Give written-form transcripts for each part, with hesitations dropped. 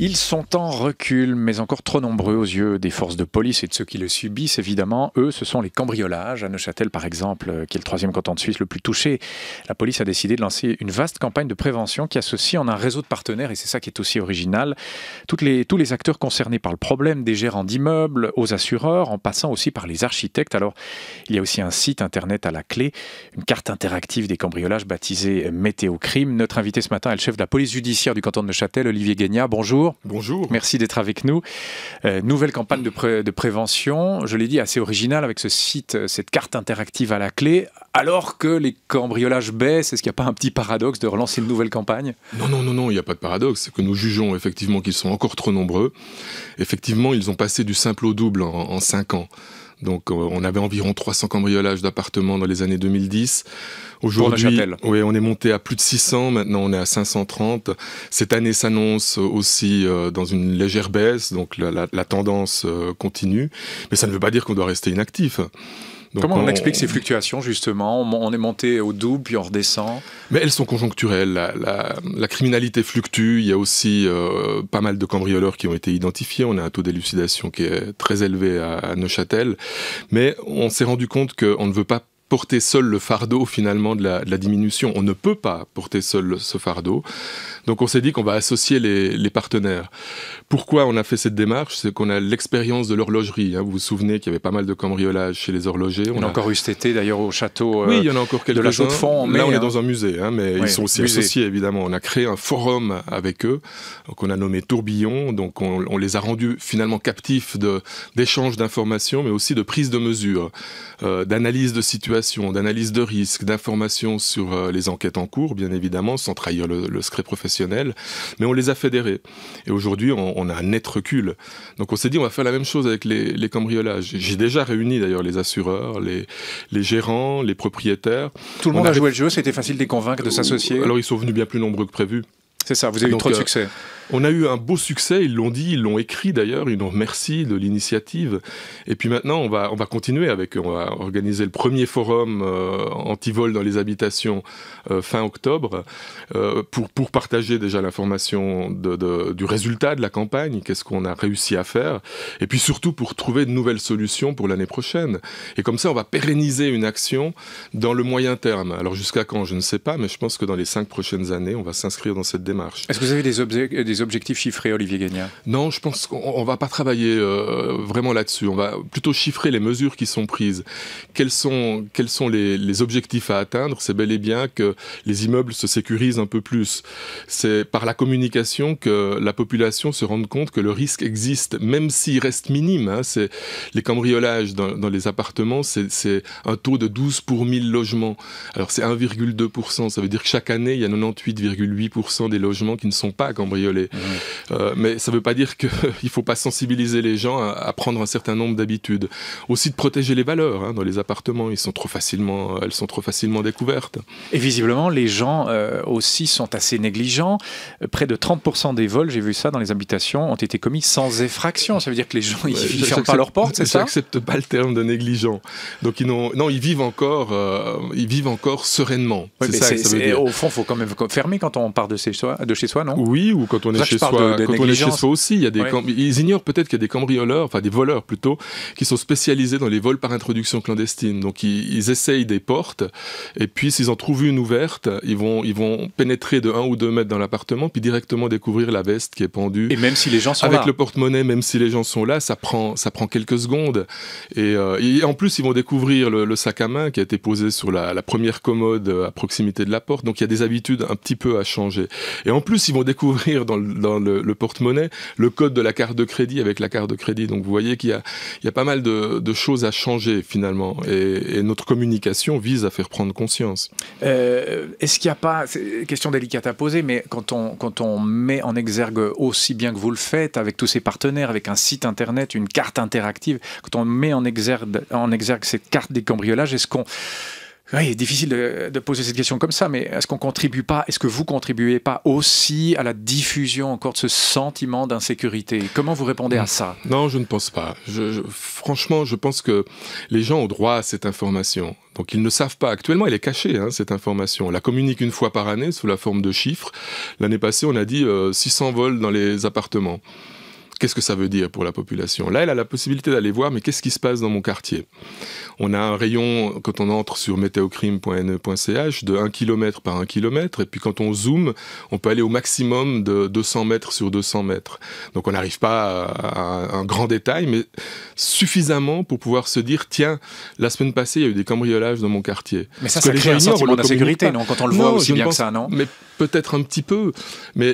Ils sont en recul, mais encore trop nombreux aux yeux des forces de police et de ceux qui le subissent, évidemment. Eux, ce sont les cambriolages. À Neuchâtel, par exemple, qui est le 3e canton de Suisse le plus touché, la police a décidé de lancer une vaste campagne de prévention qui associe en un réseau de partenaires, et c'est ça qui est aussi original, tous les acteurs concernés par le problème, des gérants d'immeubles aux assureurs, en passant aussi par les architectes. Alors, il y a aussi un site internet à la clé, une carte interactive des cambriolages baptisée Météo Crime. Notre invité ce matin est le chef de la police judiciaire du canton de Neuchâtel, Olivier Guégnat. Bonjour. Bonjour. Merci d'être avec nous. Nouvelle campagne de prévention, je l'ai dit, assez originale avec ce site, cette carte interactive à la clé. Alors que les cambriolages baissent, est-ce qu'il n'y a pas un petit paradoxe de relancer une nouvelle campagne ? Non, il n'y a pas de paradoxe. C'est que nous jugeons effectivement qu'ils sont encore trop nombreux. Effectivement, ils ont passé du simple au double en 5 ans. Donc on avait environ 300 cambriolages d'appartements dans les années 2010. Aujourd'hui, oui, on est monté à plus de 600, maintenant on est à 530. Cette année s'annonce aussi dans une légère baisse, donc la tendance continue. Mais ça ne veut pas dire qu'on doit rester inactif. Donc comment on explique ces fluctuations, justement ? On est monté au double, puis on redescend. Mais elles sont conjoncturelles. La criminalité fluctue. Il y a aussi pas mal de cambrioleurs qui ont été identifiés. On a un taux d'élucidation qui est très élevé à Neuchâtel. Mais on s'est rendu compte qu'on ne veut pas porter seul le fardeau finalement de la diminution. On ne peut pas porter seul ce fardeau. Donc on s'est dit qu'on va associer les partenaires. Pourquoi on a fait cette démarche ? C'est qu'on a l'expérience de l'horlogerie. Vous vous souvenez qu'il y avait pas mal de cambriolages chez les horlogers. On a encore eu cet été d'ailleurs au château oui, il y en a encore de la Chaux-de-Fonds. Là on est dans un musée, mais ils sont aussi musée. Associés évidemment. On a créé un forum avec eux, qu'on a nommé Tourbillon. Donc on les a rendus finalement captifs d'échanges d'informations, mais aussi de prise de mesures, d'analyse de situation, d'analyse de risque, d'informations sur les enquêtes en cours, bien évidemment, sans trahir le secret professionnel, mais on les a fédérés. Et aujourd'hui, on a un net recul. Donc on s'est dit, on va faire la même chose avec les cambriolages. J'ai déjà réuni d'ailleurs les assureurs, les gérants, les propriétaires. Tout le monde a joué le jeu, c'était facile de les convaincre de s'associer. Alors ils sont venus bien plus nombreux que prévu. C'est ça, vous avez eu trop de succès. On a eu un beau succès, ils l'ont dit, ils l'ont écrit d'ailleurs, ils nous remercient de l'initiative. Et puis maintenant, on va continuer avec eux. On va organiser le premier forum anti-vol dans les habitations fin octobre pour partager déjà l'information du résultat de la campagne, qu'est-ce qu'on a réussi à faire, et puis surtout pour trouver de nouvelles solutions pour l'année prochaine. Et comme ça, on va pérenniser une action dans le moyen terme. Alors jusqu'à quand, je ne sais pas, mais je pense que dans les 5 prochaines années, on va s'inscrire dans cette démarche. Est-ce que vous avez des objectifs chiffrés, Olivier Guégnat ? Non, je pense qu'on ne va pas travailler vraiment là-dessus. On va plutôt chiffrer les mesures qui sont prises. Quels sont les objectifs à atteindre ? C'est bel et bien que les immeubles se sécurisent un peu plus. C'est par la communication que la population se rende compte que le risque existe, même s'il reste minime. Les cambriolages dans les appartements, c'est un taux de 12 pour 1000 logements. Alors c'est 1,2%. Ça veut dire que chaque année, il y a 98,8% des logements qui ne sont pas cambriolés. Mais ça ne veut pas dire qu'il ne faut pas sensibiliser les gens à prendre un certain nombre d'habitudes. Aussi de protéger les valeurs dans les appartements, elles sont trop facilement découvertes. Et visiblement, les gens aussi sont assez négligents. Près de 30% des vols, j'ai vu ça dans les habitations, ont été commis sans effraction. Ça veut dire que les gens ne ferment pas leurs portes, c'est ça ? J'accepte pas le terme de négligent. Donc ils vivent encore sereinement. Oui, c'est ça que ça veut dire. Au fond, il faut quand même fermer quand on part de chez soi, non ? Oui, ou quand on est chez soi. Quand on est chez soi aussi, il y a ils ignorent peut-être qu'il y a des cambrioleurs, enfin des voleurs plutôt, qui sont spécialisés dans les vols par introduction clandestine. Donc ils essayent des portes, et puis s'ils en trouvent une ouverte, ils vont pénétrer de 1 ou 2 mètres dans l'appartement, puis directement découvrir la veste qui est pendue. Et même si les gens sont avec là. le porte-monnaie, même si les gens sont là, ça prend quelques secondes. Et en plus, ils vont découvrir le sac à main qui a été posé sur la première commode à proximité de la porte. Donc il y a des habitudes un petit peu à changer. Et en plus, ils vont découvrir dans le porte-monnaie le code de la carte de crédit avec la carte de crédit. Donc vous voyez qu'il y a pas mal de choses à changer finalement. Et notre communication vise à faire prendre conscience. Est-ce qu'il n'y a pas, c'est une question délicate à poser, mais quand on met en exergue aussi bien que vous le faites, avec tous ces partenaires, avec un site internet, une carte interactive, quand on met en exergue cette carte des cambriolages, est-ce qu'on Oui, difficile de poser cette question comme ça, mais est-ce que vous contribuez pas aussi à la diffusion encore de ce sentiment d'insécurité? Comment vous répondez à ça? Non, je ne pense pas. Franchement, je pense que les gens ont droit à cette information. Donc ils ne savent pas. Actuellement, elle est cachée, cette information. On la communique une fois par année sous la forme de chiffres. L'année passée, on a dit 600 vols dans les appartements. Qu'est-ce que ça veut dire pour la population? Là, elle a la possibilité d'aller voir, mais qu'est-ce qui se passe dans mon quartier? On a un rayon, quand on entre sur météocrime.ne.ch, de 1 km par 1 km, et puis quand on zoome, on peut aller au maximum de 200 mètres sur 200 mètres. Donc on n'arrive pas à un grand détail, mais suffisamment pour pouvoir se dire, tiens, la semaine passée, il y a eu des cambriolages dans mon quartier. Mais ça crée un sentiment d'insécurité, non? Quand on le voit aussi bien que ça, non? Mais peut-être un petit peu, mais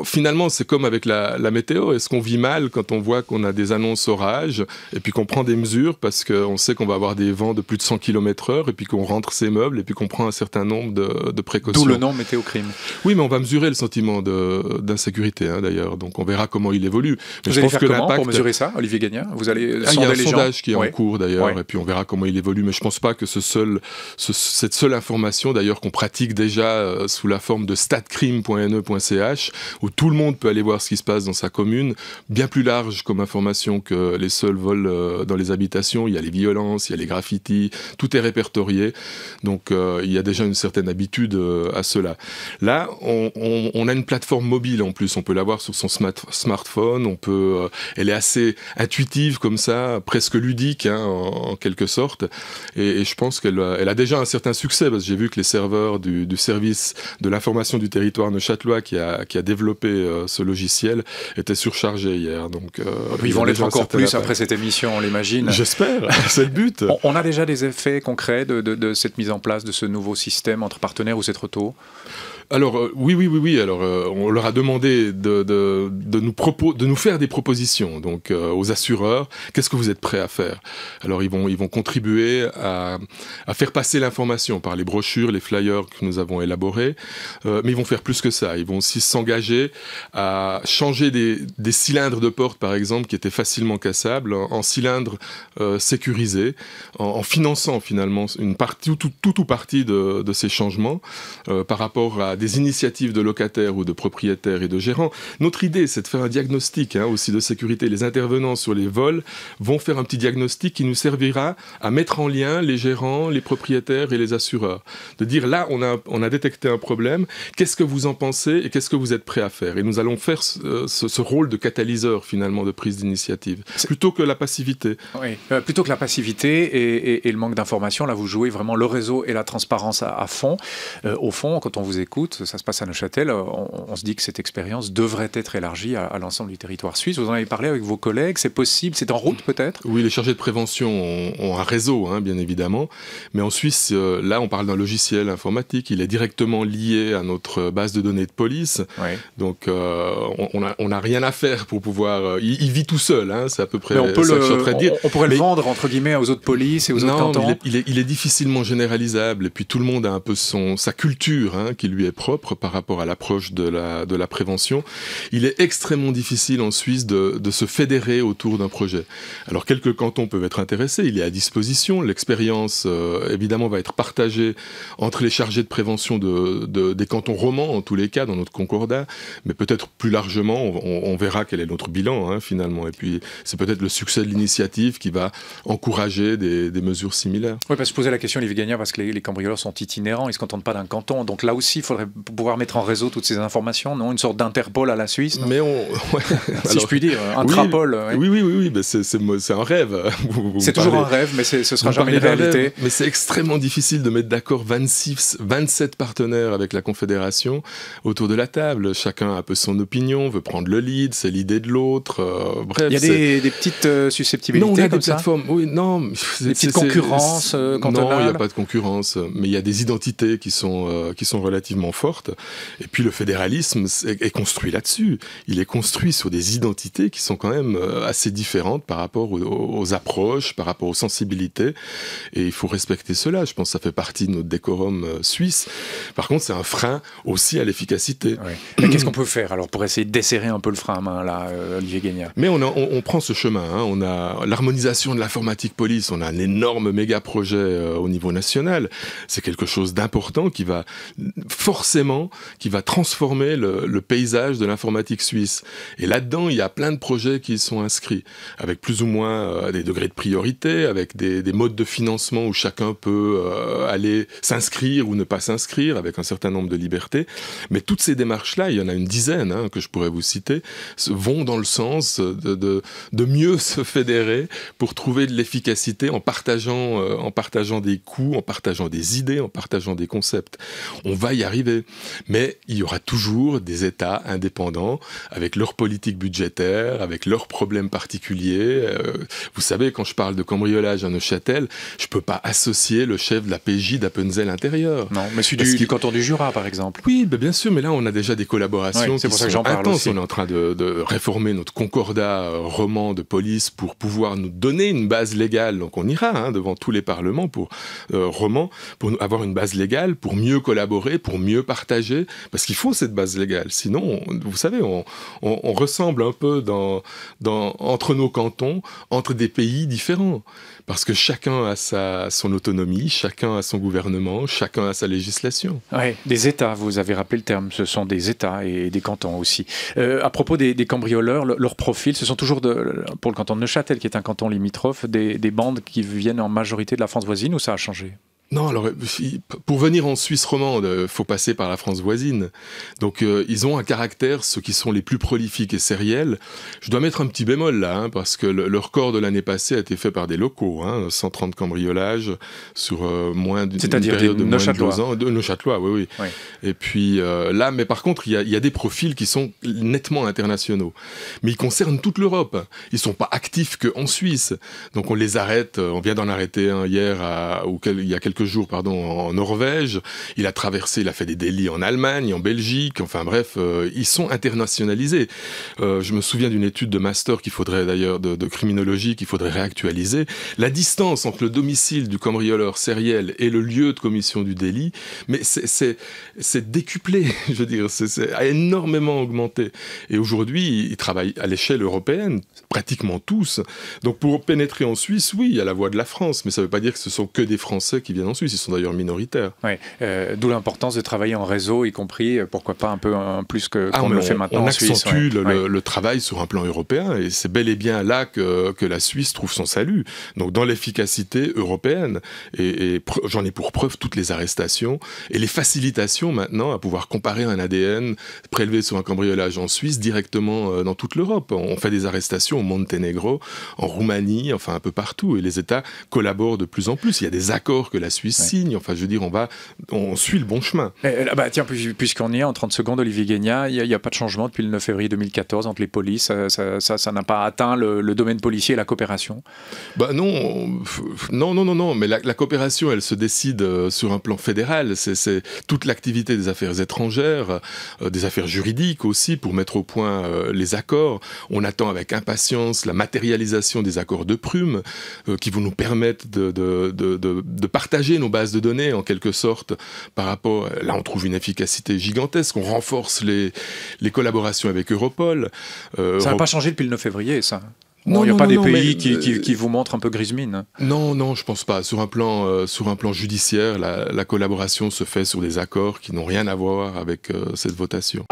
finalement, c'est comme avec la météo. Est-ce qu'on vit mal quand on voit qu'on a des annonces orages et puis qu'on prend des mesures parce qu'on sait qu'on va avoir des vents de plus de 100 km/h et puis qu'on rentre ses meubles et puis qu'on prend un certain nombre de précautions. D'où le nom Météocrime. Oui, mais on va mesurer le sentiment d'insécurité, d'ailleurs. Donc on verra comment il évolue. Mais vous allez faire comment pour mesurer ça, Olivier Gagnaire? Vous allez sonder les gens? Il y a un sondage qui est en cours, d'ailleurs, et puis on verra comment il évolue. Mais je ne pense pas que cette seule information, d'ailleurs, qu'on pratique déjà sous la forme de statcrime.ne.ch, où tout le monde peut aller voir ce qui se passe dans sa commune, bien plus large comme information que les seuls vols dans les habitations. Il y a les violences, il y a les graffitis, tout est répertorié. Donc il y a déjà une certaine habitude à cela. Là, on a une plateforme mobile en plus. On peut l'avoir sur son smartphone. Elle est assez intuitive comme ça, presque ludique en quelque sorte. Et je pense qu'elle a déjà un certain succès, parce que j'ai vu que les serveurs du service de l'information du territoire neuchâtelois qui a développé ce logiciel étaient surchargés hier. Donc, ils vont l'être encore plus après cette émission, on l'imagine. J'espère, c'est le but. On a déjà des effets concrets de cette mise en place de ce nouveau système entre partenaires ou c'est trop tôt? Alors oui. Alors on leur a demandé de nous faire des propositions. Donc aux assureurs, qu'est-ce que vous êtes prêts à faire? Alors ils vont contribuer à faire passer l'information par les brochures, les flyers que nous avons élaborés. Mais ils vont faire plus que ça. Ils vont aussi s'engager à changer des cylindres de porte, par exemple, qui étaient facilement cassables, en cylindres sécurisés, en finançant finalement une partie, tout ou partie de ces changements par rapport à des initiatives de locataires ou de propriétaires et de gérants. Notre idée, c'est de faire un diagnostic aussi de sécurité. Les intervenants sur les vols vont faire un petit diagnostic qui nous servira à mettre en lien les gérants, les propriétaires et les assureurs. De dire, là, on a détecté un problème, qu'est-ce que vous en pensez et qu'est-ce que vous êtes prêts à faire? Et nous allons faire ce rôle de catalyseur, finalement, de prise d'initiative, plutôt que la passivité. Oui, plutôt que la passivité et le manque d'information, là, vous jouez vraiment le réseau et la transparence à fond. Au fond, quand on vous écoute, ça se passe à Neuchâtel, on se dit que cette expérience devrait être élargie à l'ensemble du territoire suisse. Vous en avez parlé avec vos collègues, c'est possible, c'est en route peut-être? Oui, les chargés de prévention ont un réseau, bien évidemment, mais en Suisse, là on parle d'un logiciel informatique, il est directement lié à notre base de données de police, donc on n'a rien à faire pour pouvoir... il vit tout seul, c'est à peu près ça que je suis en train de dire. On pourrait le vendre, entre guillemets, aux autres polices et aux autres cantons? Il est difficilement généralisable, et puis tout le monde a un peu sa culture qui lui est propre par rapport à l'approche de la prévention. Il est extrêmement difficile en Suisse de se fédérer autour d'un projet. Alors quelques cantons peuvent être intéressés, il est à disposition, l'expérience évidemment va être partagée entre les chargés de prévention des cantons romans en tous les cas dans notre concordat, mais peut-être plus largement on verra quel est notre bilan finalement, et puis c'est peut-être le succès de l'initiative qui va encourager des mesures similaires. Oui, parce que je posais la question, Olivier Gagnaire, parce que les cambrioleurs sont itinérants, ils ne se contentent pas d'un canton, donc là aussi il faudrait pouvoir mettre en réseau toutes ces informations, non? Une sorte d'Interpol à la Suisse, non? Mais si je puis dire, un Trapol. Oui, mais c'est un rêve. C'est toujours un rêve, mais ce sera jamais une réalité. Mais c'est extrêmement difficile de mettre d'accord 27 partenaires avec la Confédération autour de la table. Chacun a un peu son opinion, veut prendre le lead, c'est l'idée de l'autre. Bref, il y a des petites susceptibilités non, on a comme des plateformes. Oui, non, des petites concurrences cantonales. Non, il n'y a pas de concurrence, mais il y a des identités qui sont relativement fortes. Et puis le fédéralisme est construit là-dessus. Il est construit sur des identités qui sont quand même assez différentes par rapport aux approches, par rapport aux sensibilités. Et il faut respecter cela. Je pense que ça fait partie de notre décorum suisse. Par contre, c'est un frein aussi à l'efficacité. Mais qu'est-ce qu'on peut faire alors pour essayer de desserrer un peu le frein à main? là, Olivier Guégnat. Mais on prend ce chemin. Hein. On a l'harmonisation de l'informatique police. On a un énorme méga projet au niveau national. C'est quelque chose d'important qui va transformer le paysage de l'informatique suisse. Et là-dedans, il y a plein de projets qui y sont inscrits, avec plus ou moins des degrés de priorité, avec des modes de financement où chacun peut aller s'inscrire ou ne pas s'inscrire, avec un certain nombre de libertés. Mais toutes ces démarches-là, il y en a une dizaine que je pourrais vous citer, vont dans le sens de mieux se fédérer pour trouver de l'efficacité en partageant des coûts, en partageant des idées, en partageant des concepts. On va y arriver. Mais il y aura toujours des États indépendants avec leur politique budgétaire, avec leurs problèmes particuliers. Vous savez, quand je parle de cambriolage à Neuchâtel, je ne peux pas associer le chef de la PJ d'Appenzell intérieur. Non, mais celui du canton du Jura, par exemple. Oui, bien sûr, mais là, on a déjà des collaborations qui sont intenses. On est en train de réformer notre concordat roman de police pour pouvoir nous donner une base légale. Donc on ira devant tous les parlements pour avoir une base légale, pour mieux collaborer, pour mieux partager, parce qu'il faut cette base légale. Sinon, vous savez, on ressemble un peu entre nos cantons, entre des pays différents. Parce que chacun a son autonomie, chacun a son gouvernement, chacun a sa législation. Oui, des États, vous avez rappelé le terme, ce sont des États et des cantons aussi. À propos des cambrioleurs, leur profil, ce sont toujours, pour le canton de Neuchâtel, qui est un canton limitrophe, des bandes qui viennent en majorité de la France voisine, ou ça a changé ? Non, alors, pour venir en Suisse romande, faut passer par la France voisine. Donc, ils ont un caractère, ceux qui sont les plus prolifiques et sériels. Je dois mettre un petit bémol là, parce que le record de l'année passée a été fait par des locaux, 130 cambriolages sur moins d'une période de moins de 2 ans. De Neuchâtelois, oui. Et puis là, mais par contre, il y a des profils qui sont nettement internationaux. Mais ils concernent toute l'Europe. Ils sont pas actifs qu'en Suisse. Donc, on les arrête. On vient d'en arrêter un hier, il y a quelques jours, en Norvège. Il a fait des délits en Allemagne, en Belgique. Enfin bref, ils sont internationalisés. Je me souviens d'une étude de master de criminologie qu'il faudrait réactualiser. La distance entre le domicile du cambrioleur sériel et le lieu de commission du délit, mais c'est décuplé. Je veux dire, c'est a énormément augmenté. Et aujourd'hui, ils travaillent à l'échelle européenne, pratiquement tous. Donc pour pénétrer en Suisse, oui, il y a la voie de la France, mais ça ne veut pas dire que ce sont que des Français qui viennent en Suisse, ils sont d'ailleurs minoritaires. Oui, d'où l'importance de travailler en réseau, y compris, pourquoi pas un peu plus qu'on le fait maintenant en Suisse. On accentue le travail sur un plan européen, et c'est bel et bien là que la Suisse trouve son salut. Donc dans l'efficacité européenne, et j'en ai pour preuve toutes les arrestations, et les facilitations maintenant à pouvoir comparer un ADN prélevé sur un cambriolage en Suisse directement dans toute l'Europe. On fait des arrestations au Monténégro, en Roumanie, enfin un peu partout, et les États collaborent de plus en plus. Il y a des accords que la Suisse signe. Enfin, je veux dire, on suit le bon chemin. Tiens, puisqu'on y est, en 30 secondes, Olivier Guégnat, il n'y a pas de changement depuis le 9 février 2014 entre les polices. Ça n'a pas atteint le domaine policier et la coopération? Non. Mais la coopération, elle se décide sur un plan fédéral. C'est toute l'activité des affaires étrangères, des affaires juridiques aussi, pour mettre au point les accords. On attend avec impatience la matérialisation des accords de Prüm, qui vont nous permettre de partager nos bases de données, en quelque sorte, par rapport... Là, on trouve une efficacité gigantesque. On renforce les collaborations avec Europol. Ça n'a pas changé depuis le 9 février, ça? Il n'y a pas des pays qui vous montrent un peu grise mine? Non, je pense pas. Sur un plan judiciaire, la collaboration se fait sur des accords qui n'ont rien à voir avec cette votation.